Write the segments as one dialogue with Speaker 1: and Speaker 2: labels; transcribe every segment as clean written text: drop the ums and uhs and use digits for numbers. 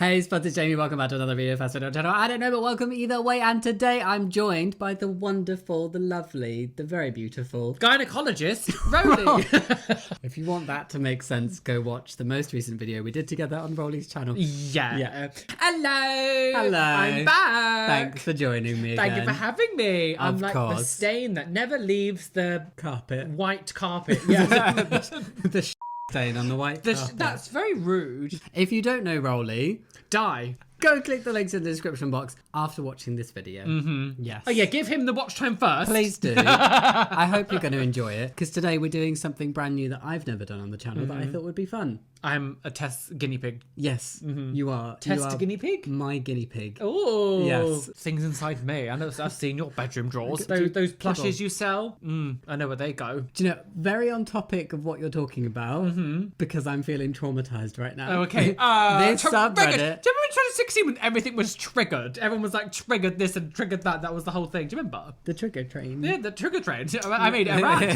Speaker 1: Hey, it's Jamie. Welcome back to another video. Fast video channel. I don't know, but welcome either way. And today I'm joined by the wonderful, the lovely, the very beautiful
Speaker 2: gynecologist, Roly.
Speaker 1: If you want that to make sense, go watch the most recent video we did together on Roly's channel.
Speaker 2: Yeah. Hello.
Speaker 1: Hello.
Speaker 2: I'm back.
Speaker 1: Thanks for joining me again.
Speaker 2: Thank you for having me. I'm like the
Speaker 1: course.
Speaker 2: stain that never leaves the
Speaker 1: Carpet.
Speaker 2: white carpet. Yeah.
Speaker 1: The stain on the white carpet.
Speaker 2: That's very rude.
Speaker 1: If you don't know Roly,
Speaker 2: Die.
Speaker 1: go click the links in the description box after watching this video. Yes.
Speaker 2: Oh yeah, give him the watch time first.
Speaker 1: Please do. I hope you're going to enjoy it, because today we're doing something brand new that I've never done on the channel that I thought would be fun.
Speaker 2: I'm a test guinea pig.
Speaker 1: Yes, you are.
Speaker 2: Test guinea pig?
Speaker 1: My guinea pig.
Speaker 2: Oh.
Speaker 1: Yes.
Speaker 2: Things inside me. I know. I've seen your bedroom drawers. Those plushes you sell. I know where they go.
Speaker 1: Do you know, very on topic of what you're talking about, because I'm feeling traumatized right now.
Speaker 2: Oh, okay.
Speaker 1: This subreddit.
Speaker 2: Do you remember in 2016 when everything was triggered? Everyone was like, triggered this and triggered that. That was the whole thing. Do you remember?
Speaker 1: The trigger train.
Speaker 2: Yeah, the trigger train. I made it right.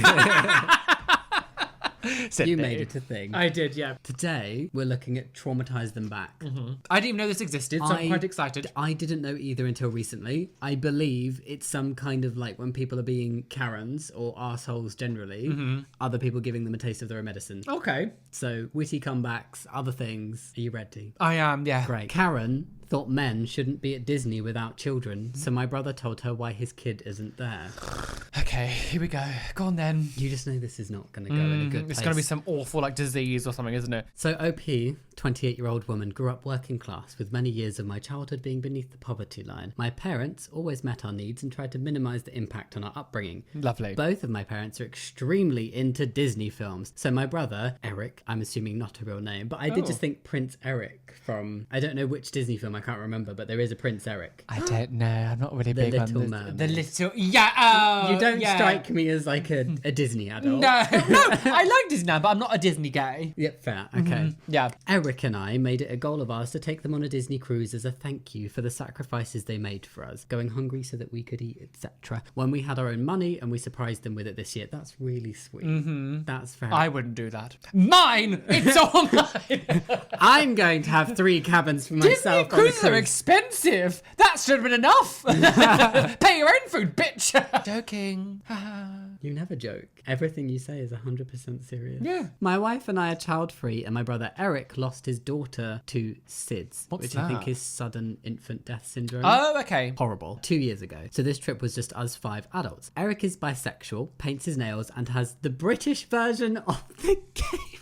Speaker 1: You made it a thing.
Speaker 2: I did, yeah.
Speaker 1: Today, we're looking at Traumatize Them Back.
Speaker 2: I didn't even know this existed, so I'm quite excited.
Speaker 1: I didn't know either until recently. I believe it's some kind of like when people are being Karens or arseholes generally, other people giving them a taste of their own medicine.
Speaker 2: Okay.
Speaker 1: So, witty comebacks, other things. Are you ready?
Speaker 2: I am, yeah.
Speaker 1: Great. Karen thought men shouldn't be at Disney without children, so my brother told her why his kid isn't there.
Speaker 2: Okay, here we go. Go on then.
Speaker 1: You just know this is not going to go in a good place.
Speaker 2: It's going to be some awful like disease or something, isn't it?
Speaker 1: So OP, 28-year-old woman, grew up working class with many years of my childhood being beneath the poverty line. My parents always met our needs and tried to minimize the impact on our upbringing.
Speaker 2: Lovely.
Speaker 1: Both of my parents are extremely into Disney films. So my brother, Eric, I'm assuming not a real name, but I did just think Prince Eric from, I don't know which Disney film, I can't remember, but there is a Prince Eric.
Speaker 2: I don't know. I'm not really big
Speaker 1: Little
Speaker 2: on
Speaker 1: Mermaid.
Speaker 2: the little. Yeah. Oh,
Speaker 1: You don't strike me as like a Disney adult.
Speaker 2: No, I like Disney now, but I'm not a Disney guy.
Speaker 1: Yep, fair. Okay.
Speaker 2: Yeah.
Speaker 1: Eric and I made it a goal of ours to take them on a Disney cruise as a thank you for the sacrifices they made for us, going hungry so that we could eat, etc. When we had our own money and we surprised them with it this year. That's really sweet. That's fair.
Speaker 2: I wouldn't do that. Mine! It's all mine!
Speaker 1: I'm going to have 3 cabins for myself.
Speaker 2: Disney cruises are expensive! That should have been enough! Pay your own food, bitch! Joking.
Speaker 1: You never joke. Everything you say is 100% serious.
Speaker 2: Yeah.
Speaker 1: My wife and I are child-free, and my brother Eric lost his daughter to SIDS, which I think
Speaker 2: that?
Speaker 1: is sudden infant death syndrome.
Speaker 2: Oh, okay.
Speaker 1: Horrible. 2 years ago. So this trip was just us 5 adults. Eric is bisexual, paints his nails, and has the British version of the game.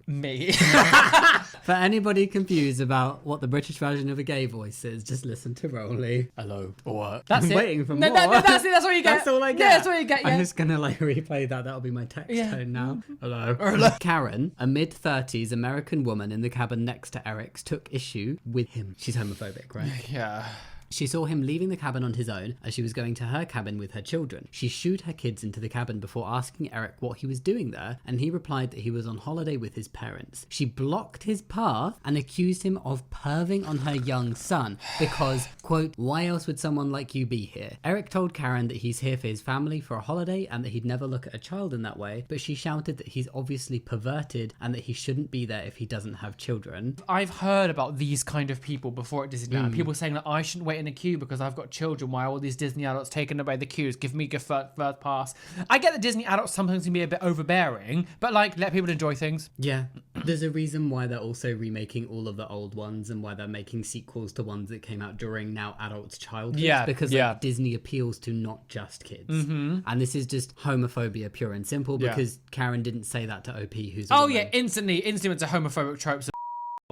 Speaker 2: Me.
Speaker 1: For anybody confused about what the British version of a gay voice is, just listen to Roly. Hello.
Speaker 2: What? That's
Speaker 1: I'm
Speaker 2: it.
Speaker 1: waiting for
Speaker 2: No,
Speaker 1: more.
Speaker 2: that's it. That's all you get.
Speaker 1: That's all I get.
Speaker 2: Yeah, that's all you get. Yeah.
Speaker 1: I'm just gonna like replay that. That'll be my text tone now. Hello. Karen, a mid-30s American woman in the cabin next to Eric's, took issue with him. She's homophobic, right?
Speaker 2: Yeah.
Speaker 1: She saw him leaving the cabin on his own as she was going to her cabin with her children. She shooed her kids into the cabin before asking Eric what he was doing there, and he replied that he was on holiday with his parents. She blocked his path and accused him of perving on her young son because, quote, why else would someone like you be here? Eric told Karen that he's here for his family for a holiday and that he'd never look at a child in that way, but she shouted that he's obviously perverted and that he shouldn't be there if he doesn't have children.
Speaker 2: I've heard about these kind of people before at Disneyland. People saying that I shouldn't wait in a queue because I've got children. Why are all these Disney adults taking away the queues? Give me a first pass. I get that Disney adults sometimes can be a bit overbearing, but like, let people enjoy things.
Speaker 1: Yeah, there's a reason why they're also remaking all of the old ones and why they're making sequels to ones that came out during now adults' childhood.
Speaker 2: Yeah,
Speaker 1: because like, Disney appeals to not just kids. And this is just homophobia pure and simple because Karen didn't say that to OP, who's a woman.
Speaker 2: Yeah, instantly went to homophobic tropes.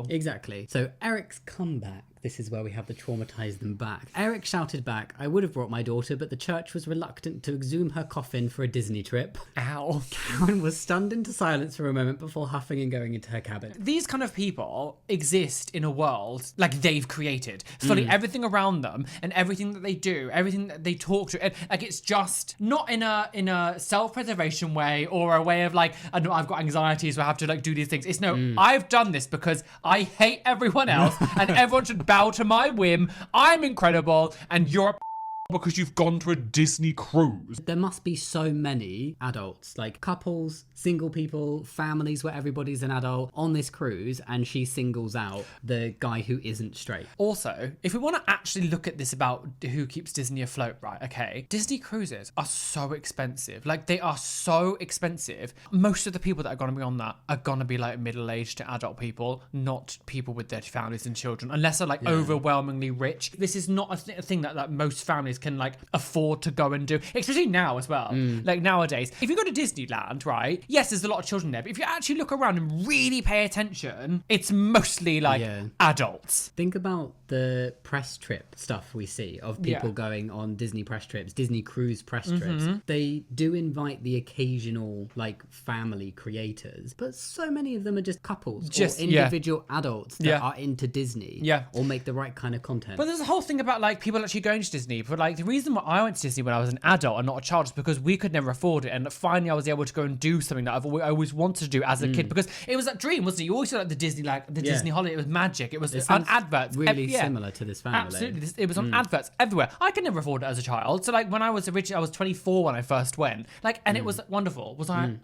Speaker 1: Exactly. So Eric's comeback. This is where we have the Traumatize Them Back. Eric shouted back, I would have brought my daughter, but the church was reluctant to exhume her coffin for a Disney trip.
Speaker 2: Ow.
Speaker 1: Karen was stunned into silence for a moment before huffing and going into her cabin.
Speaker 2: These kind of people exist in a world like they've created. Fully everything around them and everything that they do, everything that they talk to, and like it's just not in a self-preservation way or a way of like, I know I've got anxiety so I have to like do these things. It's no, I've done this because I hate everyone else and everyone should bow to my whim. I'm incredible and you're a because you've gone to a Disney cruise.
Speaker 1: There must be so many adults, like couples, single people, families where everybody's an adult on this cruise, and she singles out the guy who isn't straight.
Speaker 2: Also, if we want to actually look at this about who keeps Disney afloat, right, okay, Disney cruises are so expensive. Like, they are so expensive. Most of the people that are going to be on that are going to be like middle-aged to adult people, not people with their families and children, unless they're like overwhelmingly rich. This is not a thing that most families can like afford to go and do, especially now as well. Like nowadays, if you go to Disneyland, right, yes, there's a lot of children there, but if you actually look around and really pay attention, it's mostly like adults.
Speaker 1: Think about the press trip stuff we see of people going on Disney press trips, Disney cruise press trips. They do invite the occasional like family creators, but so many of them are just couples or individual adults that are into Disney or make the right kind of content.
Speaker 2: But there's a whole thing about like people actually going to Disney. But like the reason why I went to Disney when I was an adult and not a child is because we could never afford it, and finally I was able to go and do something that I always wanted to do as a kid, because it was that dream, wasn't it? You always saw like the Disney Disney holiday. It was magic. It was on adverts.
Speaker 1: Really similar to this family.
Speaker 2: Absolutely, it was on adverts everywhere. I could never afford it as a child. So like when I was 24 when I first went, like, and it was wonderful. Was I?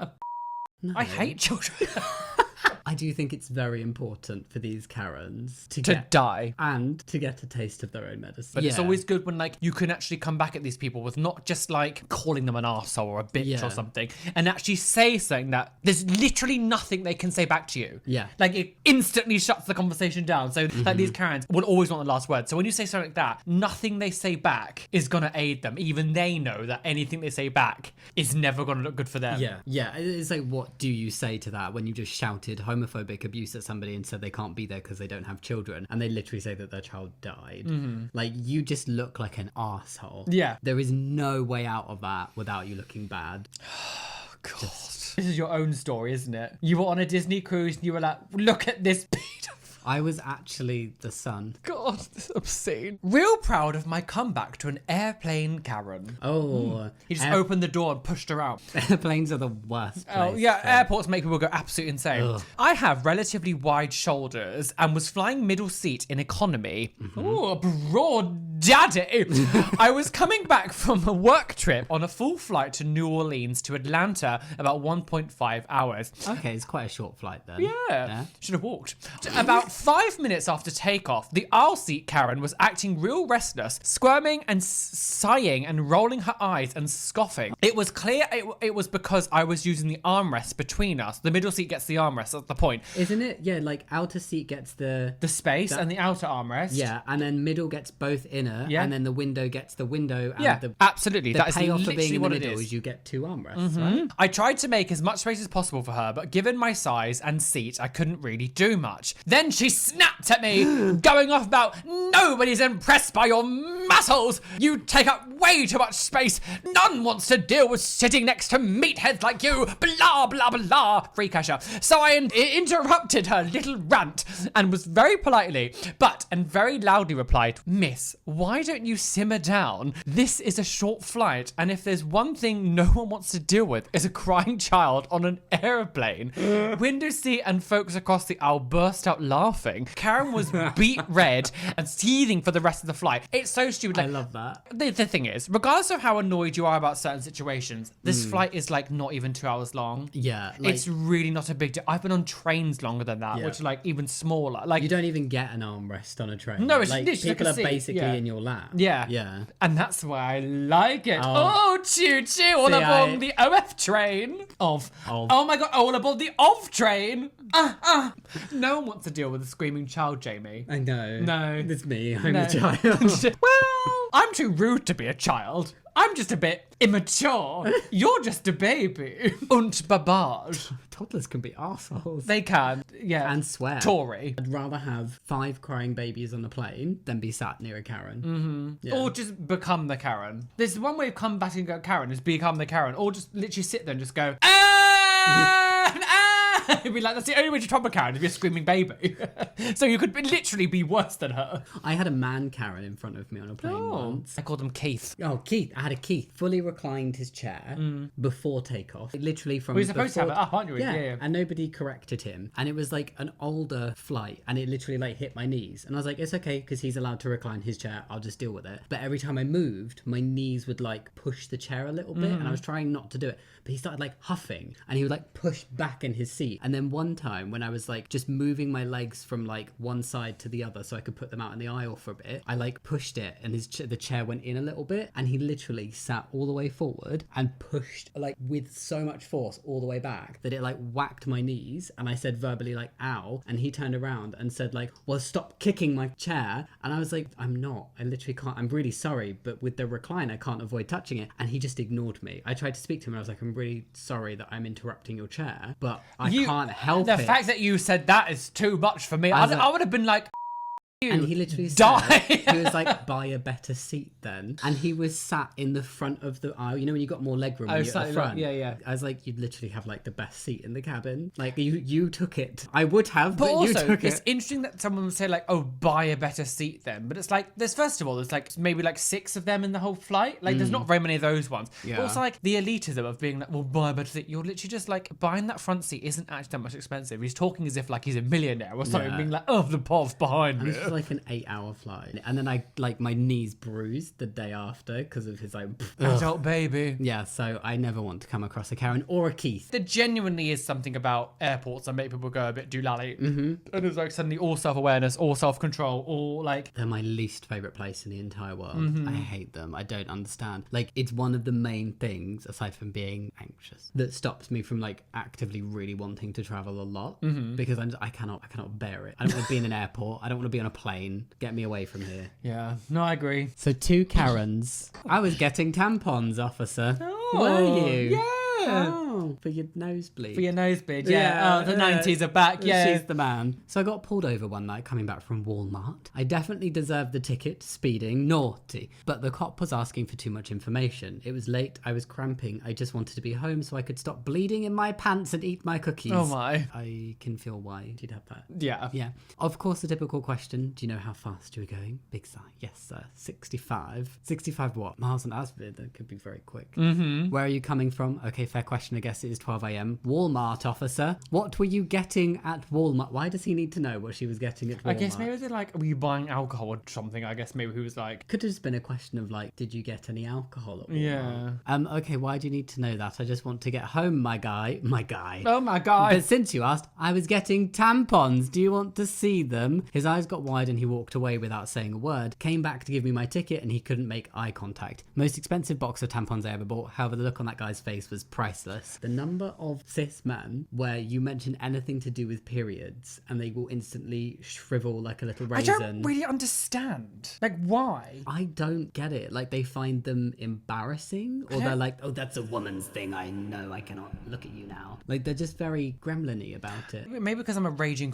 Speaker 1: No.
Speaker 2: I hate children.
Speaker 1: I do think it's very important for these Karens to
Speaker 2: die
Speaker 1: and to get a taste of their own medicine.
Speaker 2: But it's always good when like you can actually come back at these people with not just like calling them an arsehole or a bitch or something, and actually say something that there's literally nothing they can say back to you.
Speaker 1: Yeah.
Speaker 2: Like it instantly shuts the conversation down. So like these Karens will always want the last word. So when you say something like that, nothing they say back is gonna aid them. Even they know that anything they say back is never gonna look good for them.
Speaker 1: Yeah. It's like, what do you say to that when you just shouted homophobic abuse at somebody and said they can't be there because they don't have children, and they literally say that their child died? Like, you just look like an arsehole.
Speaker 2: Yeah.
Speaker 1: There is no way out of that without you looking bad.
Speaker 2: God. This is your own story, isn't it? You were on a Disney cruise and you were like, look at this pedophile.
Speaker 1: I was actually the son.
Speaker 2: God, this is obscene. Real proud of my comeback to an airplane Karen. He just opened the door and pushed her out.
Speaker 1: Airplanes are the worst place.
Speaker 2: Airports make people go absolutely insane. Ugh. I have relatively wide shoulders and was flying middle seat in economy. Ooh, a broad daddy. I was coming back from a work trip on a full flight to New Orleans to Atlanta, about 1.5 hours.
Speaker 1: Okay, it's quite a short flight then.
Speaker 2: Yeah. Should have walked. About 5 minutes after takeoff, the aisle seat Karen was acting real restless, squirming and sighing and rolling her eyes and scoffing. It was clear it was because I was using the armrest between us. The middle seat gets the armrest, that's the point.
Speaker 1: Isn't it? Yeah, like outer seat gets the
Speaker 2: space and the outer armrest.
Speaker 1: Yeah, and then middle gets both inner, and then the window gets the window. And
Speaker 2: absolutely.
Speaker 1: The payoff for being in the middle is you get two armrests, right?
Speaker 2: I tried to make as much space as possible for her, but given my size and seat, I couldn't really do much. Then she snapped at me, going off about nobody's impressed by your muscles. You take up way too much space. None wants to deal with sitting next to meatheads like you. Blah, blah, blah. Free Kasha. So I interrupted her little rant and was very politely, and very loudly replied, Miss, why don't you simmer down? This is a short flight, and if there's one thing no one wants to deal with is a crying child on an aeroplane. Window seat and folks across the aisle burst out laughing. Karen was beet red and seething for the rest of the flight. It's so stupid. Like,
Speaker 1: I love that.
Speaker 2: The thing is, regardless of how annoyed you are about certain situations, this flight is like not even 2 hours long.
Speaker 1: Yeah.
Speaker 2: It's really not a big deal. I've been on trains longer than that, which are like even smaller. Like,
Speaker 1: you don't even get an armrest on a train.
Speaker 2: No, it's
Speaker 1: like
Speaker 2: literally
Speaker 1: people
Speaker 2: like a
Speaker 1: are
Speaker 2: seat.
Speaker 1: basically in your lap.
Speaker 2: Yeah. And that's why I like it. Oh, choo choo, all aboard the OF train. Oh my god, all aboard the OF train. No one wants to deal with a screaming child, Jamie.
Speaker 1: I know.
Speaker 2: No.
Speaker 1: It's me. I'm a child.
Speaker 2: Well, I'm too rude to be a child. I'm just a bit immature. You're just a baby. Und babage.
Speaker 1: Toddlers can be arseholes.
Speaker 2: They can, yeah.
Speaker 1: And swear.
Speaker 2: Tory.
Speaker 1: I'd rather have 5 crying babies on a plane than be sat near a Karen.
Speaker 2: Yeah. Or just become the Karen. There's one way of come back and go Karen is become the Karen. Or just literally sit there and just go, It'd be like, that's the only way to trouble Karen, if you're a screaming baby. So you could literally be worse than her.
Speaker 1: I had a man Karen in front of me on a plane once.
Speaker 2: I called him Keith.
Speaker 1: Oh, Keith. I had a Keith. Fully reclined his chair before takeoff. Literally from
Speaker 2: Well, you're supposed to have it up, aren't you?
Speaker 1: Yeah. And nobody corrected him. And it was like an older flight. And it literally like hit my knees. And I was like, it's okay because he's allowed to recline his chair. I'll just deal with it. But every time I moved, my knees would like push the chair a little bit. And I was trying not to do it. But he started like huffing. And he would like push back in his seat. And then one time when I was like just moving my legs from like one side to the other so I could put them out in the aisle for a bit, I like pushed it and the chair went in a little bit, and he literally sat all the way forward and pushed like with so much force all the way back that it like whacked my knees, and I said verbally like ow, and he turned around and said like, well, stop kicking my chair. And I was like, I literally can't, I'm really sorry, but with the recline I can't avoid touching it. And he just ignored me. I tried to speak to him and I was like, I'm really sorry that I'm interrupting your chair, but I can't help it.
Speaker 2: The fact that you said that is too much for me. I would have been like,
Speaker 1: and he literally
Speaker 2: die.
Speaker 1: Said, he was like, buy a better seat then. And he was sat in the front of the aisle. You know when you got more leg room when you're at the front?
Speaker 2: Yeah.
Speaker 1: I was like, you'd literally have like the best seat in the cabin. Like you took it. I would have, but
Speaker 2: also,
Speaker 1: you took
Speaker 2: it's
Speaker 1: it.
Speaker 2: interesting that someone would say like, oh, buy a better seat then. But it's like, there's like maybe like 6 of them in the whole flight. Like there's not very many of those ones.
Speaker 1: Yeah.
Speaker 2: But also like the elitism of being like, well, buy a better seat. You're literally just like, buying that front seat isn't actually that much expensive. He's talking as if like he's a millionaire or something, being like, oh, the pov's behind
Speaker 1: And
Speaker 2: me.
Speaker 1: it's like an 8-hour flight. And then I like my knees bruised the day after because of his like
Speaker 2: adult baby.
Speaker 1: Yeah, so I never want to come across a Karen or a Keith.
Speaker 2: There genuinely is something about airports that make people go a bit doolally. And it's like suddenly all self-awareness, all self-control, all like...
Speaker 1: They're my least favourite place in the entire world. I hate them. I don't understand. Like, it's one of the main things, aside from being anxious, that stops me from like actively really wanting to travel a lot. Because I cannot bear it. I don't want to be in an airport. I don't want to be on a plane. Get me away from here.
Speaker 2: Yeah, no, I agree.
Speaker 1: So 2 Karens. I was getting tampons, officer.
Speaker 2: Oh,
Speaker 1: were you?
Speaker 2: Yeah.
Speaker 1: Oh, for your nosebleed.
Speaker 2: For your nosebleed, yeah. Oh, the 90s are back, yeah.
Speaker 1: She's the man. So I got pulled over one night coming back from Walmart. I definitely deserved the ticket, speeding, naughty. But the cop was asking for too much information. It was late, I was cramping. I just wanted to be home so I could stop bleeding in my pants and eat my cookies.
Speaker 2: Oh my.
Speaker 1: I can feel why you'd have that.
Speaker 2: Yeah.
Speaker 1: Yeah. Of course, the typical question, do you know how fast you were going? Big sigh. Yes, sir. 65. 65 what? Miles an hour? That could be very quick. Where are you coming from? Okay, fair question. I guess it is 12 a.m. Walmart, officer. What were you getting at Walmart? Why does he need to know what she was getting at Walmart?
Speaker 2: I guess maybe they're like, were you buying alcohol or something? I guess maybe he was like...
Speaker 1: Could have just been a question of like, did you get any alcohol at Walmart?
Speaker 2: Yeah.
Speaker 1: Okay, why do you need to know that? I just want to get home, my guy. My guy.
Speaker 2: Oh my God.
Speaker 1: But since you asked, I was getting tampons. Do you want to see them? His eyes got wide and he walked away without saying a word. Came back to give me my ticket and he couldn't make eye contact. Most expensive box of tampons I ever bought. However, the look on that guy's face was priceless. The number of cis men where you mention anything to do with periods and they will instantly shrivel like a little raisin.
Speaker 2: I don't really understand. Like, why?
Speaker 1: I don't get it. Like, they find them embarrassing, or they're like, oh, that's a woman's thing. I know I cannot look at you now. Like, they're just very gremlin-y about it.
Speaker 2: Maybe because I'm a raging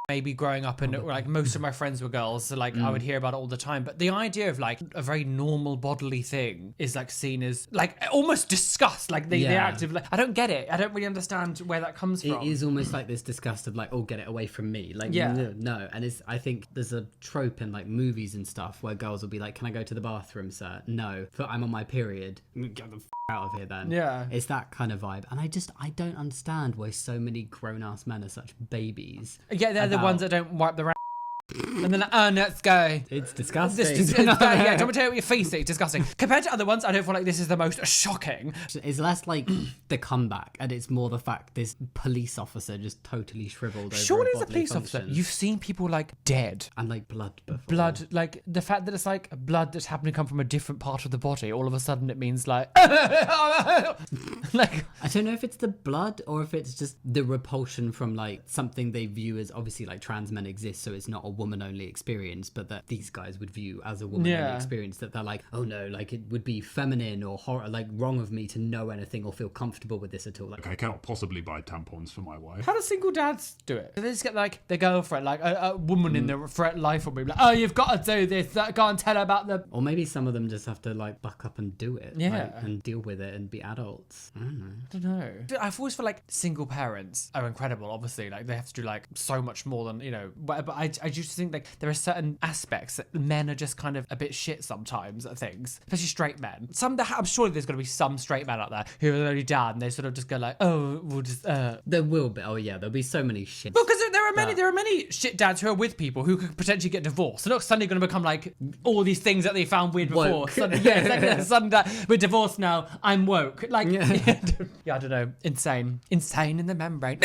Speaker 2: maybe growing up and like most of my friends were girls, so like I would hear about it all the time. But the idea of like a very normal bodily thing is like seen as like almost disgust. Like the active, like, I don't get it. I don't really understand where that comes from.
Speaker 1: It is almost like this disgust of like, oh, get it away from me. Like, no. And it's, I think there's a trope in like movies and stuff where girls will be like, can I go to the bathroom, sir? No, but I'm on my period. Get the out of here then.
Speaker 2: Yeah.
Speaker 1: It's that kind of vibe. And I don't understand why so many grown-ass men are such babies.
Speaker 2: Yeah, they're the ones that don't wipe their and then, oh, no, let's go.
Speaker 1: It's disgusting.
Speaker 2: Yeah, do you want me to tell you what your face is? It's disgusting. Compared to other ones, I don't feel like this is the most shocking.
Speaker 1: It's less like the comeback, and it's more the fact this police officer just totally shriveled over
Speaker 2: Surely
Speaker 1: a
Speaker 2: as a police officer, you've seen people like dead.
Speaker 1: And like blood before.
Speaker 2: Blood, like the fact that it's like blood that's happened to come from a different part of the body, all of a sudden it means like... like,
Speaker 1: I don't know if it's the blood or if it's just the repulsion from like something they view as, obviously like trans men exist, so it's not a woman-only experience, but that these guys would view as a woman-only
Speaker 2: Yeah.
Speaker 1: experience, that they're like, oh no, like it would be feminine or like wrong of me to know anything or feel comfortable with this at all. Like,
Speaker 3: I cannot possibly buy tampons for my wife.
Speaker 2: How do single dads do it? Do they just get like their girlfriend, like a woman in their life will be like, oh, you've got to do this, go and tell her about the...
Speaker 1: or maybe some of them just have to like buck up and do it,
Speaker 2: Yeah.
Speaker 1: like, and deal with it and be adults. I don't know.
Speaker 2: I don't know. I've always felt like single parents are incredible, obviously. Like, they have to do, like, so much more than, you know... But I used to think, like, there are certain aspects that men are just kind of a bit shit sometimes at things. Especially straight men. I'm sure there's going to be some straight men out there who are only dad and they sort of just go like, oh, we'll just...
Speaker 1: There will be. Oh, yeah. There'll be so many shit.
Speaker 2: Well, because there are many shit dads who are with people who could potentially get divorced. They're not suddenly going to become, like, all these things that they found weird before.
Speaker 1: Woke.
Speaker 2: Suddenly, we're divorced now. I'm woke. Like,
Speaker 1: Yeah.
Speaker 2: I don't know. Insane in the membrane.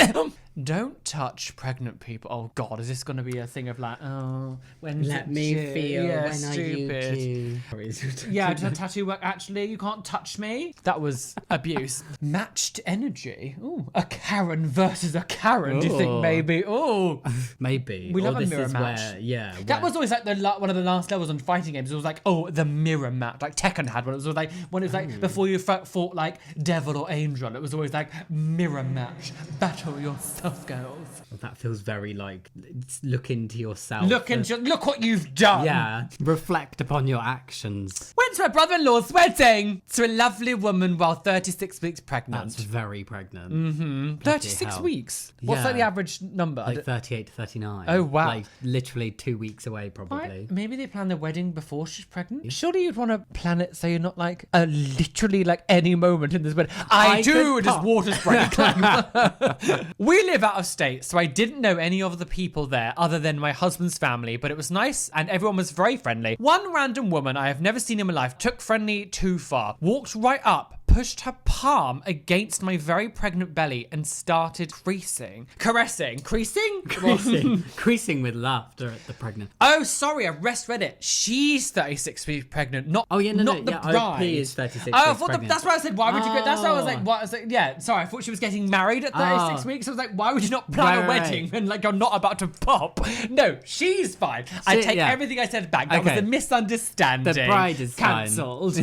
Speaker 2: Don't touch pregnant people. Oh God, is this going to be a thing of like, oh, when
Speaker 1: Let me feel when
Speaker 2: stupid.
Speaker 1: I you.
Speaker 2: Yeah, tattoo work. Actually, you can't touch me. That was abuse. Matched energy. Ooh, a Karen versus a Karen. Do you think
Speaker 1: Ooh.
Speaker 2: maybe? Oh,
Speaker 1: Maybe.
Speaker 2: We
Speaker 1: or
Speaker 2: love a
Speaker 1: this
Speaker 2: mirror
Speaker 1: is
Speaker 2: match.
Speaker 1: Where, yeah.
Speaker 2: that
Speaker 1: where-
Speaker 2: was always like one of the last levels on fighting games. It was like, oh, the mirror match. Like Tekken had one. It was like when it was like before you fought like devil or angel. It was always like mirror match. Battle yourself, girls.
Speaker 1: Well, that feels very like look into yourself.
Speaker 2: Look what you've done.
Speaker 1: Yeah. Reflect upon your actions.
Speaker 2: Went to my brother-in-law's wedding to a lovely woman while 36 weeks pregnant.
Speaker 1: That's very pregnant. Mm-hmm.
Speaker 2: 36 weeks. What's
Speaker 1: Yeah.
Speaker 2: like the average number?
Speaker 1: Like 38 to 39.
Speaker 2: Oh, wow.
Speaker 1: Like literally 2 weeks away, probably.
Speaker 2: Right, maybe they plan their wedding before she's pregnant. Surely you'd want to plan it so you're not like literally like any moment in this wedding. I do.
Speaker 1: could
Speaker 2: Just
Speaker 1: pop.
Speaker 2: water spray. We live out of state, so I didn't know any of the people there other than my husband's family, but it was nice and everyone was very friendly. One random woman I have never seen in my life took friendly too far, walked right up, pushed her palm against my very pregnant belly and started creasing.
Speaker 1: Creasing with laughter at the pregnant.
Speaker 2: Oh, sorry, I read it. She's 36 weeks pregnant, not
Speaker 1: Oh, yeah, no,
Speaker 2: not
Speaker 1: no.
Speaker 2: the
Speaker 1: Yeah, OP
Speaker 2: bride.
Speaker 1: is 36
Speaker 2: Oh, I
Speaker 1: weeks
Speaker 2: thought
Speaker 1: pregnant.
Speaker 2: that's why I said, why would you get? That's why I was like,
Speaker 1: Oh.
Speaker 2: what? I was like, yeah, sorry, I thought she was getting married at 36
Speaker 1: Oh.
Speaker 2: weeks. I was like, why would you not plan
Speaker 1: Right,
Speaker 2: a
Speaker 1: right,
Speaker 2: wedding
Speaker 1: right.
Speaker 2: when like you're not about to pop? No, she's fine. I
Speaker 1: See,
Speaker 2: take
Speaker 1: yeah.
Speaker 2: everything I said back. That
Speaker 1: Okay.
Speaker 2: was a misunderstanding.
Speaker 1: The bride is fine.
Speaker 2: cancelled.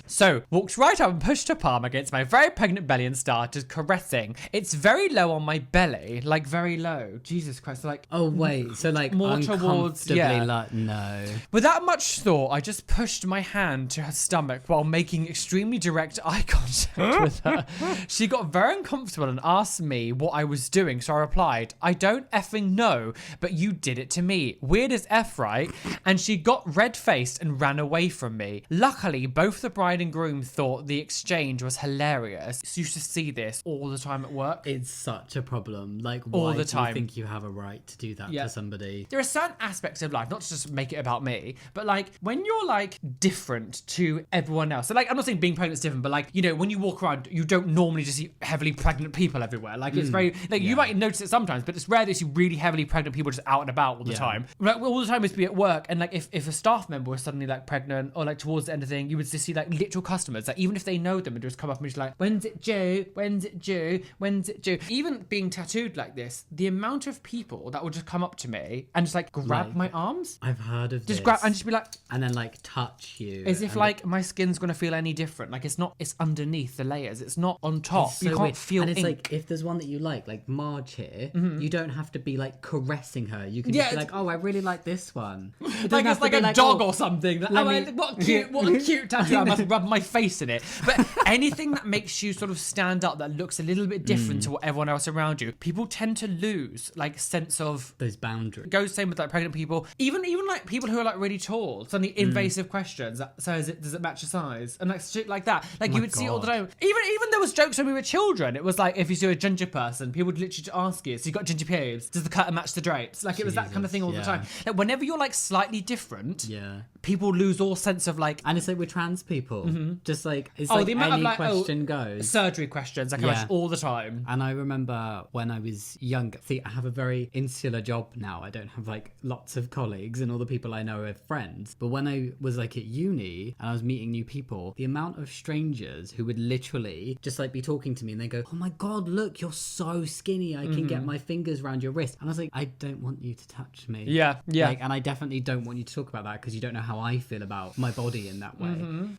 Speaker 2: So walked right up and pushed her palm against my very pregnant belly and started caressing. It's very low on my belly, like very low. Jesus Christ, like.
Speaker 1: Oh, wait. So, like,
Speaker 2: More towards-
Speaker 1: uncomfortably
Speaker 2: yeah.
Speaker 1: no.
Speaker 2: Without much thought, I just pushed my hand to her stomach while making extremely direct eye contact with her. She got very uncomfortable and asked me what I was doing, so I replied, I don't effing know, but you did it to me. Weird as F, right? And she got red-faced and ran away from me. Luckily, both the bride and groom thought the exchange was hilarious. So you should see this all the time at work.
Speaker 1: It's such a problem. Like,
Speaker 2: All
Speaker 1: why
Speaker 2: the
Speaker 1: do
Speaker 2: time.
Speaker 1: you think you have a right to do that
Speaker 2: Yeah.
Speaker 1: to somebody?
Speaker 2: There are certain aspects of life, not to just make it about me, but like when you're like different to everyone else. So like, I'm not saying being pregnant is different, but like, you know, when you walk around, you don't normally just see heavily pregnant people everywhere. Like it's very, like you might notice it sometimes, but it's rare that you see really heavily pregnant people just out and about all the
Speaker 1: Yeah.
Speaker 2: time. Like all the time is to be at work. And like if a staff member was suddenly like pregnant or like towards the end of the thing, you would just see like literal customers that even if they know them and just come up and just like, when's it due? When's it due? When's it due? Even being tattooed like this, the amount of people that would just come up to me and just like grab
Speaker 1: Like,
Speaker 2: my arms,
Speaker 1: I've heard of
Speaker 2: just
Speaker 1: this.
Speaker 2: grab and just be like,
Speaker 1: and then like touch you.
Speaker 2: as if
Speaker 1: and
Speaker 2: like my skin's gonna feel any different. Like it's not, it's underneath the layers. It's not on top.
Speaker 1: it's
Speaker 2: You
Speaker 1: so
Speaker 2: can't
Speaker 1: weird.
Speaker 2: feel
Speaker 1: And it's
Speaker 2: ink.
Speaker 1: like if there's one that you like Marge here, you don't have to be like caressing her. You can
Speaker 2: Yeah,
Speaker 1: just be
Speaker 2: it's-
Speaker 1: like, oh, I really like this one. It doesn't
Speaker 2: Like
Speaker 1: have
Speaker 2: it's
Speaker 1: to
Speaker 2: like
Speaker 1: be
Speaker 2: a dog
Speaker 1: oh,
Speaker 2: or something. Like,
Speaker 1: let
Speaker 2: oh,
Speaker 1: me-
Speaker 2: what a cute tattoo. I must rub my face in it. But anything that makes you sort of stand up, that looks a little bit different to what everyone else around you, people tend to lose like sense of.
Speaker 1: those boundaries.
Speaker 2: It goes same with like pregnant people, even like people who are like really tall. Suddenly invasive questions. So does it match your size? And like shit like that. Like you
Speaker 1: my
Speaker 2: would see it all the
Speaker 1: God.
Speaker 2: time. Even there was jokes when we were children. It was like if you see a ginger person, people would literally ask you, so you got ginger pubes? Does the curtain match the drapes? Like it was that kind of thing all the
Speaker 1: Jesus,
Speaker 2: time. Like whenever you're like slightly different,
Speaker 1: Yeah.
Speaker 2: people lose all sense of like.
Speaker 1: And it's like with trans people, just like it's
Speaker 2: Oh,
Speaker 1: like
Speaker 2: the amount
Speaker 1: any
Speaker 2: of like
Speaker 1: question goes.
Speaker 2: surgery questions I can imagine all the time.
Speaker 1: And I remember when I was younger, see, I have a very insular job now. I don't have like lots of colleagues and all the people I know are friends. But when I was like at uni and I was meeting new people, the amount of strangers who would literally just like be talking to me and they go, oh my God, look, you're so skinny. I can get my fingers around your wrist. And I was like, I don't want you to touch me.
Speaker 2: Yeah.
Speaker 1: Like, and I definitely don't want you to talk about that because you don't know how I feel about my body in that way.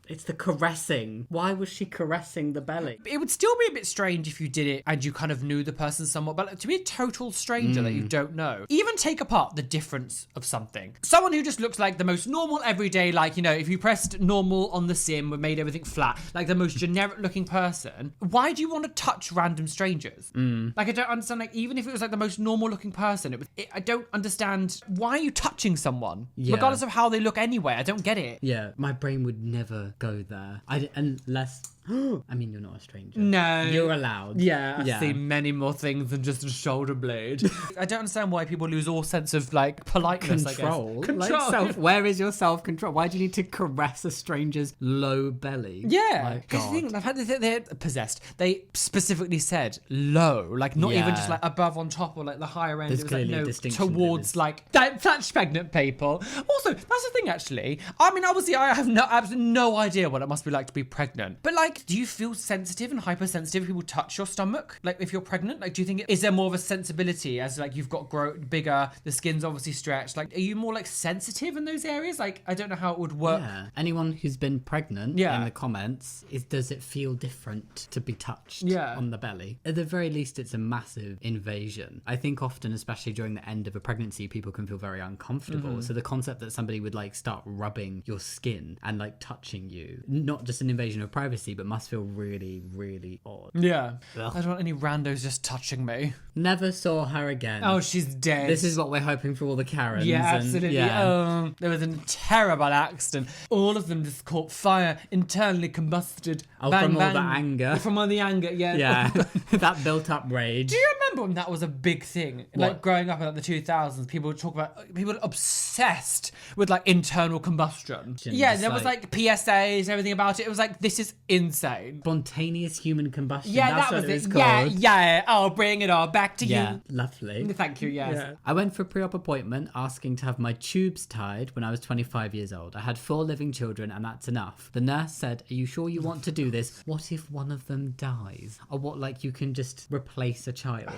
Speaker 1: It's the caressing. Why was she caressing the belly?
Speaker 2: It would still be a bit strange if you did it and you kind of knew the person somewhat, but like, to be a total stranger that you don't know, even take apart the difference of something. Someone who just looks like the most normal everyday, like, you know, if you pressed normal on the sim and made everything flat, like the most generic looking person, why do you want to touch random strangers? Like, I don't understand, like, even if it was like the most normal looking person, I don't understand, why are you touching someone? Regardless of how they look anyway, I don't get it.
Speaker 1: Yeah, my brain would never go there. Unless... I mean, you're not a stranger.
Speaker 2: No.
Speaker 1: You're allowed.
Speaker 2: Yeah, I've seen many more things than just a shoulder blade. I don't understand why people lose all sense of, like, politeness,
Speaker 1: Control.
Speaker 2: I guess. Control.
Speaker 1: Like, where is your self-control? Why do you need to caress a stranger's low belly?
Speaker 2: Yeah.
Speaker 1: Like,
Speaker 2: Because
Speaker 1: God.
Speaker 2: the fact that they're possessed, they specifically said low, like not even just like above on top or like the higher end.
Speaker 1: There's
Speaker 2: It was like,
Speaker 1: clearly a
Speaker 2: no,
Speaker 1: distinction
Speaker 2: towards
Speaker 1: there.
Speaker 2: like, don't touch pregnant people. Also, that's the thing actually. I mean, obviously I have absolutely no idea what it must be like to be pregnant. But like, do you feel sensitive and hypersensitive if people touch your stomach? Like if you're pregnant, like do you think, is there more of a sensibility as like you've got bigger, the skin's obviously stretched? Like, are you more like sensitive in those areas? Like, I don't know how it would work.
Speaker 1: Yeah. Anyone who's been pregnant in the comments, does it feel different to be touched on the belly? At the very least, it's a massive invasion. I think often, especially during the end of a pregnancy, people can feel very uncomfortable. So the concept that somebody would like start rubbing your skin and like touching you, not just an invasion of privacy, but must feel really, really odd.
Speaker 2: Yeah.
Speaker 1: Ugh.
Speaker 2: I don't want any randos just touching me.
Speaker 1: Never saw her again.
Speaker 2: Oh, she's dead.
Speaker 1: This is what we're hoping for all the Karens.
Speaker 2: Yeah,
Speaker 1: and,
Speaker 2: absolutely.
Speaker 1: yeah.
Speaker 2: There was a terrible accident. All of them just caught fire, internally combusted.
Speaker 1: Oh,
Speaker 2: bang,
Speaker 1: from all
Speaker 2: bang.
Speaker 1: the anger.
Speaker 2: From all the anger, yeah.
Speaker 1: Yeah, that built up rage.
Speaker 2: Do you remember when that was a big thing?
Speaker 1: What?
Speaker 2: Like growing up in like the 2000s, people would talk about, people were obsessed with like internal combustion. Yeah,
Speaker 1: Just
Speaker 2: there was like PSAs, everything about it. It was like, this is insane.
Speaker 1: Spontaneous human combustion.
Speaker 2: Yeah,
Speaker 1: That's
Speaker 2: that
Speaker 1: what
Speaker 2: was
Speaker 1: it was
Speaker 2: it.
Speaker 1: called.
Speaker 2: Yeah. I'll bring it all back to
Speaker 1: Yeah,
Speaker 2: you.
Speaker 1: lovely.
Speaker 2: Thank you, yes.
Speaker 1: Yeah. I went for a pre-op appointment asking to have my tubes tied when I was 25 years old. I had 4 living children and that's enough. The nurse said, are you sure you want to do this? What if one of them dies? Or what, like you can just replace a child?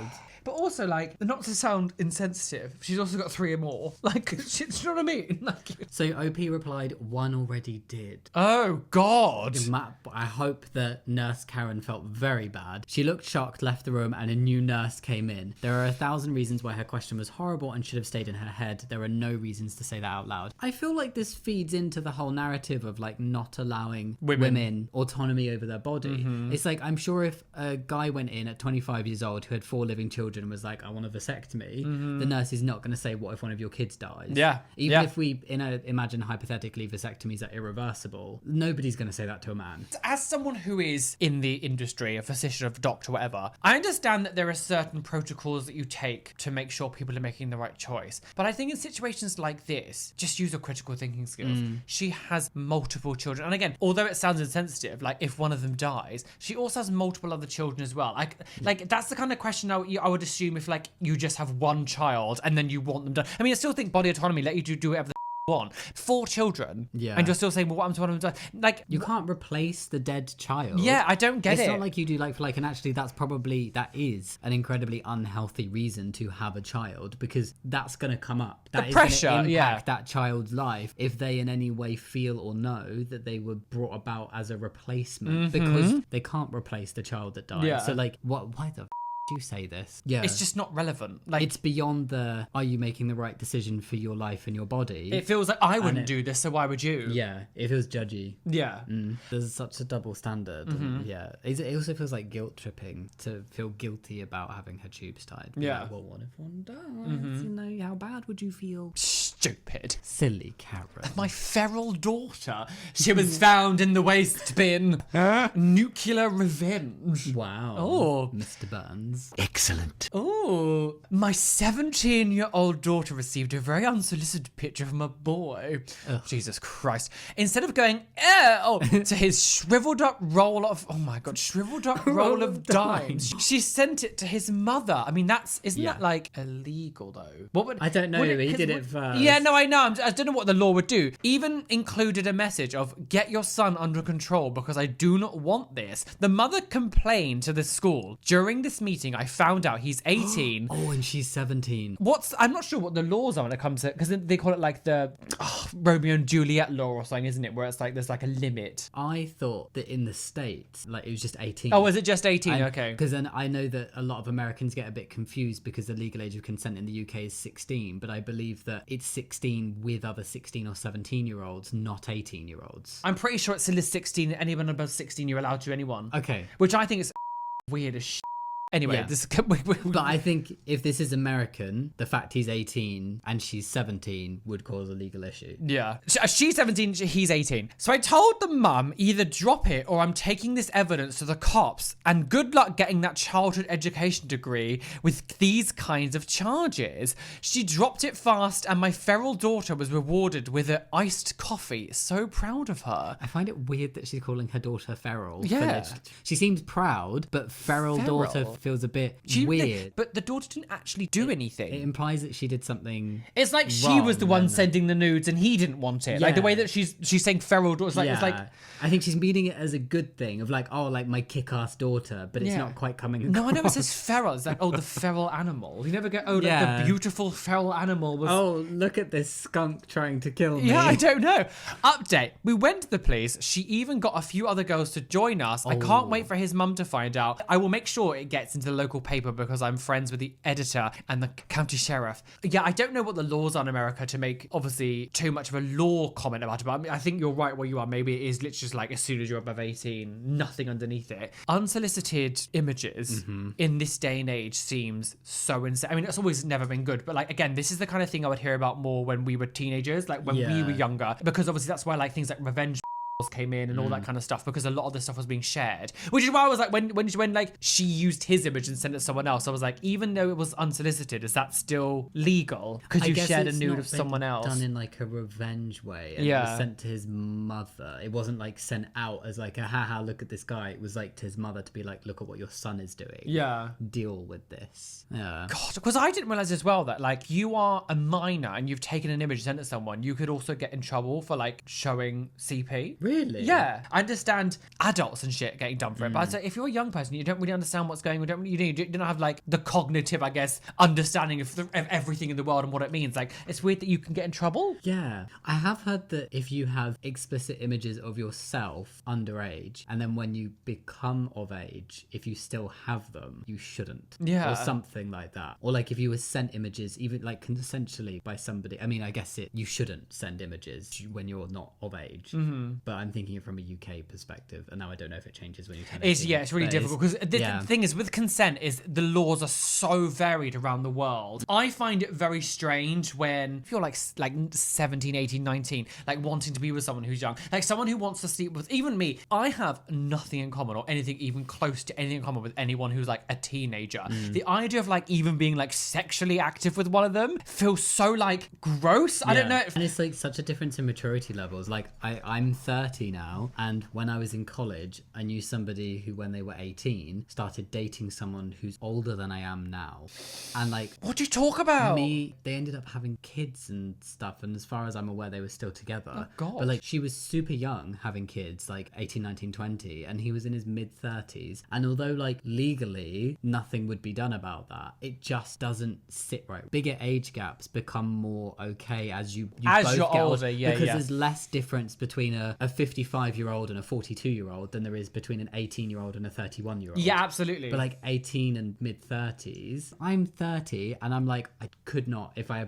Speaker 2: But also, like, not to sound insensitive, she's also got 3 or more. Like, do you know what I mean? Like,
Speaker 1: So OP replied, one already did.
Speaker 2: oh, God.
Speaker 1: I hope that Nurse Karen felt very bad. She looked shocked, left the room, and a new nurse came in. There are 1,000 reasons why her question was horrible and should have stayed in her head. There are no reasons to say that out loud. I feel like this feeds into the whole narrative of like not allowing women autonomy over their body. It's like, I'm sure if a guy went in at 25 years old who had 4 living children and was like, I want a vasectomy, the nurse is not going to say, what if one of your kids dies?
Speaker 2: Yeah.
Speaker 1: Even if we imagine hypothetically vasectomies are irreversible, nobody's going to say that to a man.
Speaker 2: As someone who is in the industry, a physician, a doctor, whatever, I understand that there are certain protocols that you take to make sure people are making the right choice. But I think in situations like this, just use your critical thinking skills. She has multiple children. And again, although it sounds insensitive, like if one of them dies, she also has multiple other children as well. Like that's the kind of question I would assume if like you just have one child and then you want them done. I mean, I still think body autonomy, let you do whatever the want. 4 children.
Speaker 1: Yeah.
Speaker 2: And you're still saying, well, what happens to one of them? Like,
Speaker 1: You can't replace the dead child.
Speaker 2: yeah, I don't get it.
Speaker 1: It's not like you do like for like, and actually that is an incredibly unhealthy reason to have a child because that's going to come up. That is
Speaker 2: pressure,
Speaker 1: going to
Speaker 2: yeah.
Speaker 1: impact that child's life if they in any way feel or know that they were brought about as a replacement because they can't replace the child that died.
Speaker 2: Yeah.
Speaker 1: So like, why the do you say this? Yeah.
Speaker 2: It's just not relevant. Like,
Speaker 1: it's beyond the, are you making the right decision for your life and your body?
Speaker 2: it feels like I wouldn't do this, so why would you?
Speaker 1: Yeah, it feels judgy.
Speaker 2: Yeah.
Speaker 1: There's such a double standard. And yeah, it also feels like guilt tripping to feel guilty about having her tubes tied.
Speaker 2: Yeah.
Speaker 1: Like, well, what if one dies? You know, how bad would you feel?
Speaker 2: stupid.
Speaker 1: Silly Karen.
Speaker 2: My feral daughter. She was found in the waste bin. Nuclear revenge.
Speaker 1: Wow.
Speaker 2: Oh.
Speaker 1: Mr. Burns.
Speaker 3: Excellent.
Speaker 2: Oh, my 17-year-old daughter received a very unsolicited picture from a boy. Jesus Christ. Instead of going, to his shriveled up roll of, roll of dimes, she sent it to his mother. I mean, isn't that like illegal though? What would
Speaker 1: I don't know. He did it first.
Speaker 2: Yeah, no, I know. I don't know what the law would do. Even included a message of, get your son under control because I do not want this. The mother complained to the school. During this meeting, I found out he's 18.
Speaker 1: Oh, and she's 17.
Speaker 2: I'm not sure what the laws are when it comes to, because they call it like the Romeo and Juliet law or something, isn't it? Where it's like, there's like a limit.
Speaker 1: I thought that in the States, like it was just 18.
Speaker 2: Oh, is it just 18? Okay.
Speaker 1: Because then I know that a lot of Americans get a bit confused because the legal age of consent in the UK is 16, but I believe that it's 16 with other 16 or 17-year-olds, not 18-year-olds.
Speaker 2: I'm pretty sure it's still 16. Anyone above 16, you're allowed to anyone.
Speaker 1: Okay.
Speaker 2: Which I think is weird as shit. Anyway,
Speaker 1: Yeah. But I think if this is American, the fact he's 18 and she's 17 would cause a legal issue.
Speaker 2: Yeah. She's 17, he's 18. So I told the mum, either drop it or I'm taking this evidence to the cops, and good luck getting that childhood education degree with these kinds of charges. She dropped it fast and my feral daughter was rewarded with an iced coffee. So proud of her.
Speaker 1: I find it weird that she's calling her daughter feral.
Speaker 2: Yeah.
Speaker 1: She seems proud, but feral daughter feels a bit weird.
Speaker 2: But the daughter didn't actually do anything.
Speaker 1: It implies that she did something.
Speaker 2: It's like she
Speaker 1: wrong,
Speaker 2: was the one
Speaker 1: then.
Speaker 2: sending the nudes and he didn't want it. Like the
Speaker 1: Yeah.
Speaker 2: way that she's saying feral daughter, it's like
Speaker 1: I think she's meaning it as a good thing of like, oh, like my kick-ass daughter, but it's
Speaker 2: Yeah.
Speaker 1: not quite coming across.
Speaker 2: No, I know it says feral. It's like, the feral animal. You never go, like
Speaker 1: Yeah.
Speaker 2: the beautiful feral animal was.
Speaker 1: Oh, look at this skunk trying to kill me.
Speaker 2: Yeah, I don't know. Update. We went to the police. She even got a few other girls to join us. I can't wait for his mum to find out. I will make sure it gets into the local paper because I'm friends with the editor and the county sheriff. Yeah, I don't know what the laws are in America to make, obviously, too much of a law comment about it. But I mean, I think you're right where you are. Maybe it is literally just like as soon as you're above 18, nothing underneath it. Unsolicited images in this day and age seems so insane. I mean, it's always never been good. But like, again, this is the kind of thing I would hear about more when we were teenagers, like when we were younger. Because obviously that's why like things like revenge came in and all that kind of stuff, because a lot of this stuff was being shared, which is why I was like, when like she used his image and sent it to someone else, I was like, even though it was unsolicited, is that still legal because you shared a nude of someone else?
Speaker 1: Done in like a revenge way, and it was sent to his mother. It wasn't like sent out as like a haha, look at this guy. It was like to his mother to be like, look at what your son is doing.
Speaker 2: Yeah,
Speaker 1: deal with this. Yeah.
Speaker 2: God, because I didn't realize as well that like you are a minor and you've taken an image and sent it to someone, you could also get in trouble for like showing CP.
Speaker 1: Really?
Speaker 2: Yeah, I understand adults and shit getting done for it, but I'd say if you're a young person, you don't really understand what's going on, you don't have like the cognitive, I guess, understanding of everything in the world and what it means. Like, it's weird that you can get in trouble.
Speaker 1: Yeah, I have heard that if you have explicit images of yourself underage, and then when you become of age, if you still have them, you shouldn't.
Speaker 2: Yeah.
Speaker 1: Or something like that. Or like if you were sent images, even like consensually by somebody. I mean, I guess you shouldn't send images when you're not of age. But I'm thinking from a UK perspective, and now I don't know if it changes when you turn 18.
Speaker 2: It's really difficult because the thing is with consent is the laws are so varied around the world. I find it very strange when if you're like 17, 18, 19, like wanting to be with someone who's young, like someone who wants to sleep with, even me, I have nothing in common or anything even close to anything in common with anyone who's like a teenager. The idea of like even being like sexually active with one of them feels so like gross. I don't know.
Speaker 1: And it's like such a difference in maturity levels. Like I'm 30 now, and when I was in college, I knew somebody who, when they were 18, started dating someone who's older than I am now. And like,
Speaker 2: what do you talk about?
Speaker 1: they ended up having kids and stuff, and as far as I'm aware, they were still together.
Speaker 2: Oh, God.
Speaker 1: But like, she was super young having kids, like 18, 19, 20, and he was in his mid-30s. And although like legally nothing would be done about that, it just doesn't sit right. Bigger age gaps become more okay as you both
Speaker 2: you're
Speaker 1: get
Speaker 2: older,
Speaker 1: because there's less difference between a a 55-year-old and a 42-year-old than there is between an 18-year-old and a 31-year-old.
Speaker 2: Yeah, absolutely.
Speaker 1: But like 18 and mid-30s, I'm 30 and I'm like, I could not, if I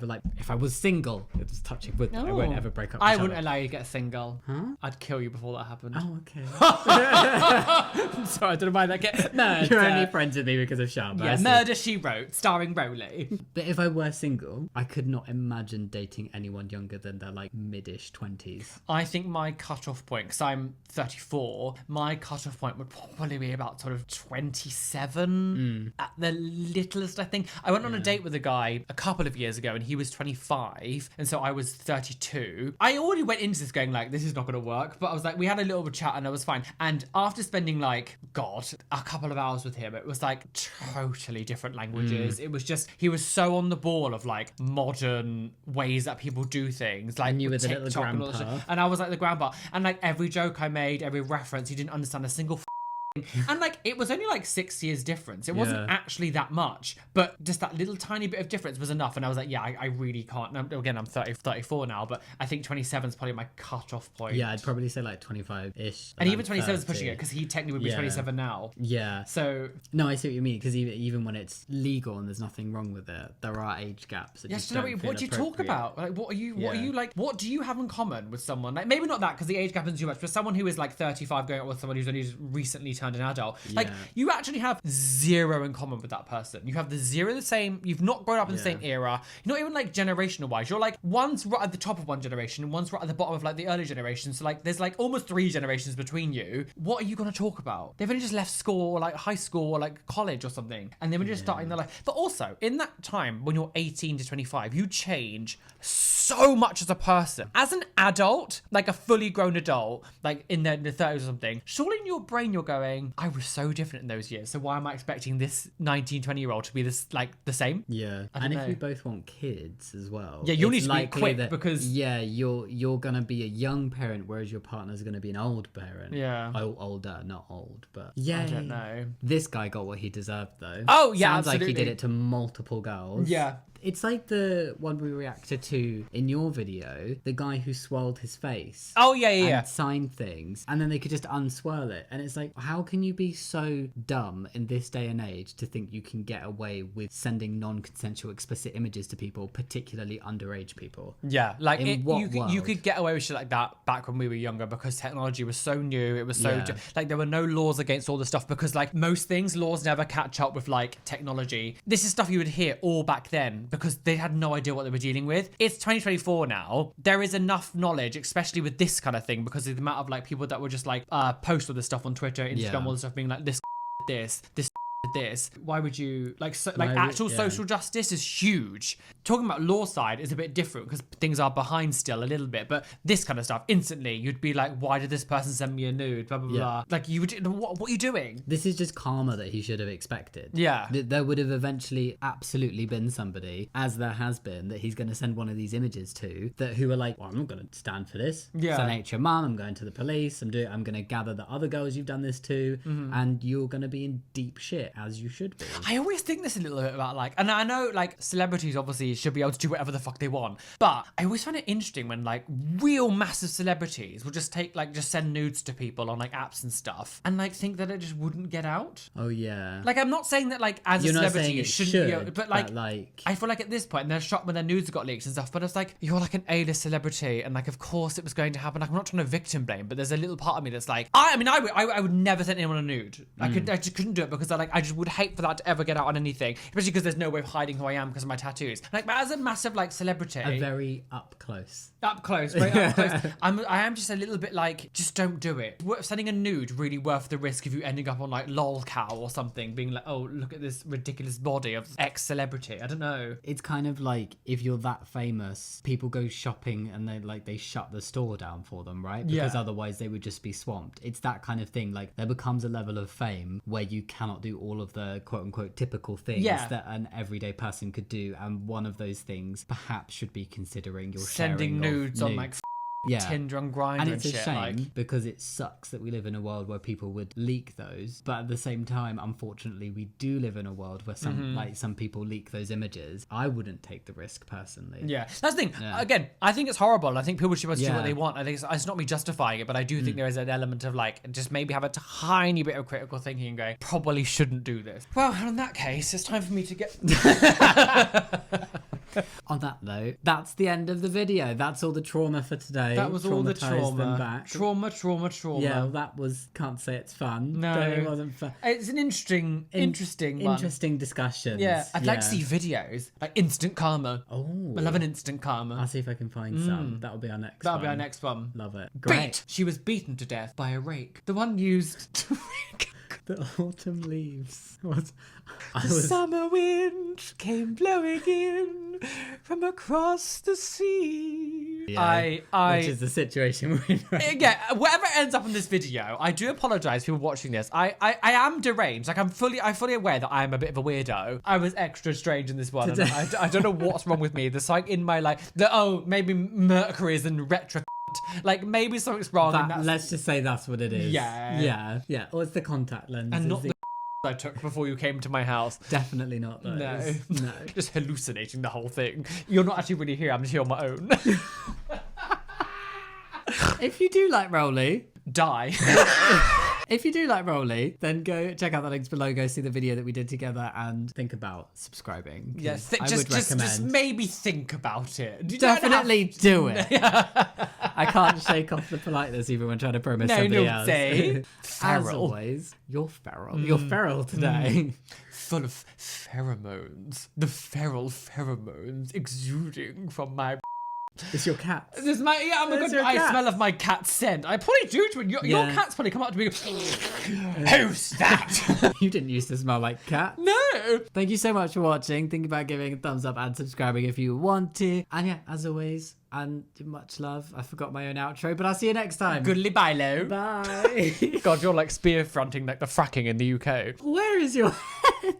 Speaker 1: was single, it's touching wood, I won't ever break up with
Speaker 2: I
Speaker 1: each
Speaker 2: wouldn't
Speaker 1: other.
Speaker 2: allow you to get single. Huh? I'd kill you before that happened.
Speaker 1: Oh, okay.
Speaker 2: I'm sorry, I don't know why that get murder.
Speaker 1: You're only friends with me because of Sharma.
Speaker 2: Yeah, Murder, She Wrote, starring Roly.
Speaker 1: But if I were single, I could not imagine dating anyone younger than their like mid-ish 20s.
Speaker 2: I think my cut-off point, because I'm 34, my cut-off point would probably be about sort of 27 at the littlest, I think. I went on a date with a guy a couple of years ago and he was 25 and so I was 32. I already went into this going like, this is not going to work, but I was like, we had a little chat and it was fine. And after spending like, God, a couple of hours with him, it was like totally different languages. It was just, he was so on the ball of like modern ways that people do things, like
Speaker 1: And you were the little
Speaker 2: TikTok and all that
Speaker 1: grandpa.
Speaker 2: shit. And I was like the grandpa, and like every joke I made, every reference, he didn't understand a single and like it was only like 6 years difference. It wasn't actually that much, but just that little tiny bit of difference was enough. And I was like, yeah, I really can't. And again, I'm 34 now, but I think 27 is probably my cut-off point.
Speaker 1: Yeah, I'd probably say like 25-ish.
Speaker 2: And even 27 is pushing it because he technically would be 27 now.
Speaker 1: Yeah.
Speaker 2: So
Speaker 1: No, I see what you mean, because even when it's legal and there's nothing wrong with it, there are age gaps. That
Speaker 2: yes,
Speaker 1: just
Speaker 2: to know
Speaker 1: don't
Speaker 2: what do
Speaker 1: feel
Speaker 2: you talk
Speaker 1: appropriate.
Speaker 2: about? Like, what are you like? What do you have in common with someone? Like, maybe not that because the age gap isn't too much, but someone who is like 35 going out with someone who's only just recently turned an adult. Like, you actually have zero in common with that person. You have the same. You've not grown up in the same era. You're not even like generational wise. You're like one's right at the top of one generation and one's right at the bottom of like the early generation. So like there's like almost 3 generations between you. What are you going to talk about? They've only just left school or like high school or like college or something, and they're just starting their life. But also in that time when you're 18 to 25, you change so much as a person. As an adult, like a fully grown adult, like in the 30s or something, surely in your brain you're going, I was so different in those years, so why am I expecting this 19, 20-year-old to be this like the same?
Speaker 1: Yeah.
Speaker 2: I don't
Speaker 1: And
Speaker 2: know.
Speaker 1: if we both want kids as well,
Speaker 2: Yeah, you'll
Speaker 1: it's
Speaker 2: need to be
Speaker 1: likely
Speaker 2: quick
Speaker 1: that,
Speaker 2: because-
Speaker 1: you're gonna be a young parent, whereas your partner's gonna be an old parent.
Speaker 2: Yeah.
Speaker 1: Oh, older, not old, but yeah.
Speaker 2: I don't know.
Speaker 1: This guy got what he deserved though.
Speaker 2: Oh, yeah,
Speaker 1: Sounds like he
Speaker 2: absolutely.
Speaker 1: did it to multiple girls.
Speaker 2: Yeah.
Speaker 1: It's like the one we reacted to in your video, the guy who swirled his face.
Speaker 2: Oh yeah, yeah, yeah.
Speaker 1: And signed things, and then they could just unswirl it. And it's like, how can you be so dumb in this day and age to think you can get away with sending non-consensual explicit images to people, particularly underage people?
Speaker 2: Yeah, like
Speaker 1: In what
Speaker 2: you
Speaker 1: world?
Speaker 2: could get away with shit like that back when we were younger because technology was so new. It was so
Speaker 1: Yeah.
Speaker 2: like there were no laws against all this stuff because like most things, laws never catch up with like technology. This is stuff you would hear all back then because they had no idea what they were dealing with. It's 2024 now. There is enough knowledge, especially with this kind of thing, because of the amount of like people that would just like post all this stuff on Twitter, Instagram,
Speaker 1: Yeah.
Speaker 2: all this stuff being like this. This. Why would you like
Speaker 1: Why would-
Speaker 2: actual
Speaker 1: yeah.
Speaker 2: social justice is huge. Talking about law side is a bit different because things are behind still a little bit, but this kind of stuff instantly you'd be like, why did this person send me a nude, blah blah
Speaker 1: Yeah.
Speaker 2: blah. Like you would, what are you doing?
Speaker 1: This is just karma that he should have expected.
Speaker 2: Yeah.
Speaker 1: There would have eventually absolutely been somebody, as there has been, that he's going to send one of these images to, that who are like, well, I'm not going to stand for this.
Speaker 2: Yeah.
Speaker 1: Send it to your mum, I'm going to the police, I'm going to gather the other girls you've done this to, and you're going to be in deep shit, as you should be.
Speaker 2: I always think this a little bit about like, and I know like celebrities obviously should be able to do whatever the fuck they want, but I always find it interesting when like real massive celebrities will just just send nudes to people on like apps and stuff and like think that it just wouldn't get out.
Speaker 1: Oh, yeah.
Speaker 2: Like I'm not saying that like as
Speaker 1: You're
Speaker 2: a
Speaker 1: not
Speaker 2: celebrity
Speaker 1: saying
Speaker 2: you
Speaker 1: it
Speaker 2: shouldn't
Speaker 1: should,
Speaker 2: be able, but like I feel like at this point they're shocked when their nudes got leaked and stuff, but it's like you're like an A-list celebrity and like of course it was going to happen. Like I'm not trying to victim blame, but there's a little part of me that's like I would never send anyone a nude. I just couldn't do it because I just would hate for that to ever get out on anything, especially because there's no way of hiding who I am because of my tattoos. Like, but as a massive like celebrity,
Speaker 1: A very up close.
Speaker 2: up close, very up close, I am just a little bit like, just don't do it. Sending a nude really worth the risk of you ending up on like lolcow or something, being like, oh look at this ridiculous body of X celebrity. I don't know.
Speaker 1: It's kind of like if you're that famous, people go shopping and they shut the store down for them, right? Because
Speaker 2: Yeah.
Speaker 1: otherwise they would just be swamped. It's that kind of thing. Like there becomes a level of fame where you cannot do all of the quote unquote typical things that an everyday person could do, and one of those things perhaps should be considering your
Speaker 2: Sending
Speaker 1: sharing of
Speaker 2: nudes on like
Speaker 1: Yeah.
Speaker 2: Tinder and Grindr
Speaker 1: And
Speaker 2: and
Speaker 1: it's a
Speaker 2: shit.
Speaker 1: shame
Speaker 2: Like,
Speaker 1: because it sucks that we live in a world where people would leak those. But at the same time, unfortunately, we do live in a world where some people leak those images. I wouldn't take the risk personally.
Speaker 2: yeah, that's the thing. Again, I think it's horrible. I think people should be able to do
Speaker 1: Yeah.
Speaker 2: what they want. I think it's not me justifying it, but I do think there is an element of like, just maybe have a tiny bit of critical thinking and going, probably shouldn't do this. Well, in that case, it's time for me to get...
Speaker 1: On that note, that's the end of the video. That's all the trauma for today.
Speaker 2: That was all the
Speaker 1: Traumatise them
Speaker 2: trauma.
Speaker 1: back.
Speaker 2: Trauma.
Speaker 1: Yeah, well, that was, can't say it's fun.
Speaker 2: No.
Speaker 1: It wasn't fun.
Speaker 2: It's an interesting one.
Speaker 1: Interesting discussions.
Speaker 2: Yeah, I'd like to see videos like instant karma.
Speaker 1: Oh,
Speaker 2: I love an instant karma.
Speaker 1: I'll see if I can find some. That'll be our next
Speaker 2: That'll
Speaker 1: one.
Speaker 2: be our next one.
Speaker 1: Love it.
Speaker 2: Beat.
Speaker 1: Great.
Speaker 2: She was beaten to death by a rake. The one used to rake.
Speaker 1: The autumn leaves.
Speaker 2: The summer wind came blowing in from across the sea.
Speaker 1: Yeah, which is the situation we're in right
Speaker 2: Yeah, whatever ends up in this video, I do apologise for watching this. I am deranged. Like I'm fully aware that I am a bit of a weirdo. I was extra strange in this one. And I don't know what's wrong with me. There's like in my life maybe Mercury is in retro. Like maybe something's wrong.
Speaker 1: let's just say that's what it is.
Speaker 2: Yeah.
Speaker 1: Yeah. Or it's the contact lens.
Speaker 2: And not the I took before you came to my house.
Speaker 1: Definitely not those.
Speaker 2: No. Just hallucinating the whole thing. You're not actually really here. I'm just here on my own.
Speaker 1: If you do like Roly,
Speaker 2: Die.
Speaker 1: if you do like Roly, then go check out the links below. Go see the video that we did together and think about subscribing.
Speaker 2: Yes,
Speaker 1: I would recommend.
Speaker 2: just maybe think about it. You
Speaker 1: Definitely do it. I can't shake off the politeness even when trying to promise somebody else.
Speaker 2: Say.
Speaker 1: As
Speaker 2: Feral.
Speaker 1: always, you're feral. You're feral today.
Speaker 2: Full of pheromones. The feral pheromones exuding from my...
Speaker 1: It's your cat.
Speaker 2: This is my... Yeah, oh my
Speaker 1: It's
Speaker 2: God,
Speaker 1: your
Speaker 2: I
Speaker 1: cat.
Speaker 2: smell of my cat's scent. I probably do to it. Your
Speaker 1: Yeah.
Speaker 2: cat's probably come up to me and go, who's that?
Speaker 1: You didn't used to smell like cat.
Speaker 2: No.
Speaker 1: Thank you so much for watching. Think about giving a thumbs up and subscribing if you want to. And yeah, as always, and much love. I forgot my own outro, but I'll see you next time.
Speaker 2: Goodly bye,
Speaker 1: Bye.
Speaker 2: God, you're like spear fronting like the fracking in the UK.
Speaker 1: Where is your head?